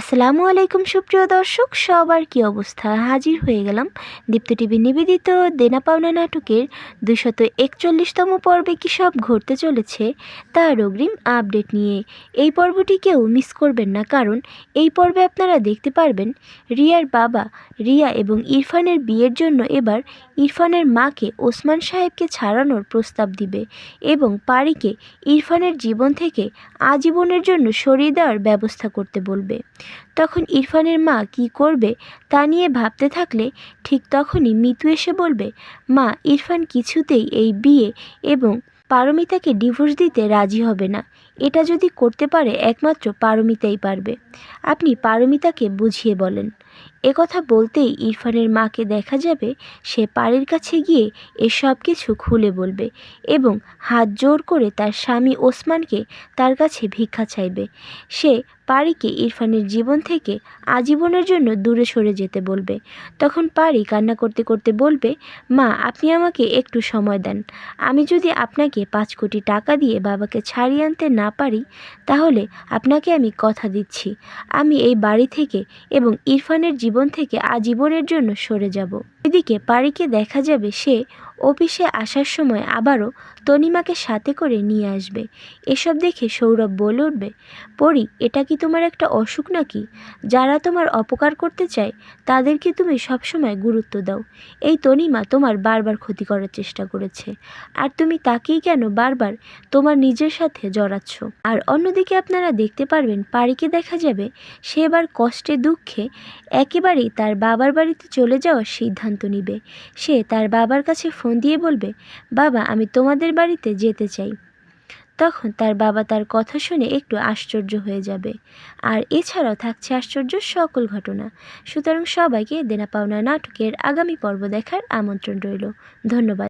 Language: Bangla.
আসসালামু আলাইকুম সুপ্রিয় দর্শক, সবার কি অবস্থা? হাজির হয়ে গেলাম দীপ্ত টিভি নিবেদিত দেনা পাওনা নাটকের 241তম পর্বে কি সব ঘটতে চলেছে তার অগ্রিম আপডেট নিয়ে। এই পর্বটি কেউ মিস করবেন না, কারণ এই পর্বে আপনারা দেখতে পারবেন রিয়ার বাবা রিয়া এবং ইরফানের বিয়ের জন্য এবার ইরফানের মাকে ওসমান সাহেবকে ছাড়ানোর প্রস্তাব দিবে এবং পারিকে ইরফানের জীবন থেকে আজীবনের জন্য সরিয়ে দেওয়ার ব্যবস্থা করতে বলবে। তখন ইরফানের মা কি করবে তা নিয়ে ভাবতে থাকলে ঠিক তখনই মিতু এসে বলবে, মা, ইরফান কিছুতেই এই বিয়ে এবং পারমিতাকে ডিভোর্স দিতে রাজি হবে না। এটা যদি করতে পারে একমাত্র পারমিতাই পারবে। আপনি পারমিতাকে বুঝিয়ে বলেন। একথা বলতেই ইরফানের মাকে দেখা যাবে সে পারির কাছে গিয়ে এসব কিছু খুলে বলবে এবং হাত জোর করে তার স্বামী ওসমানকে তার কাছে ভিক্ষা চাইবে। সে পারিকে ইরফানের জীবন থেকে আজীবনের জন্য দূরে সরে যেতে বলবে। তখন পারি কান্না করতে করতে বলবে, মা, আপনি আমাকে একটু সময় দেন। আমি যদি আপনাকে 5 কোটি টাকা দিয়ে বাবাকে ছাড়িয়ে আনতে না পারি, তাহলে আপনাকে আমি কথা দিচ্ছি আমি এই বাড়ি থেকে এবং ইরফানের জীবন থেকে আজীবনের জন্য সরে যাব। এদিকে পারিকে দেখা যাবে সে অফিসে আসার সময় আবারও তনিমাকে সাথে করে নিয়ে আসবে। এসব দেখে সৌরভ বলে উঠবে, পরি, এটা কি তোমার একটা অসুখ নাকি? যারা তোমার অপকার করতে চায় তাদেরকে তুমি সবসময় গুরুত্ব দাও। এই তনিমা তোমার বারবার ক্ষতি করার চেষ্টা করেছে, আর তুমি তাকেই কেন বারবার তোমার নিজের সাথে জড়াচ্ছ? আর অন্যদিকে আপনারা দেখতে পারবেন পারিকে দেখা যাবে সে এবার কষ্টে দুঃখে একেবারেই তার বাবার বাড়িতে চলে যাওয়ার সিদ্ধান্ত নিবে। সে তার বাবার কাছে ফোন দিয়ে বলবে, বাবা, আমি তোমাদের বাড়িতে যেতে চাই। তখন তার বাবা তার কথা শুনে একটু আশ্চর্য হয়ে যাবে। আর এছাড়াও থাকছে আশ্চর্য সকল ঘটনা। সুতরাং সবাইকে দেনা পাওনা নাটকের আগামী পর্ব দেখার আমন্ত্রণ রইল। ধন্যবাদ।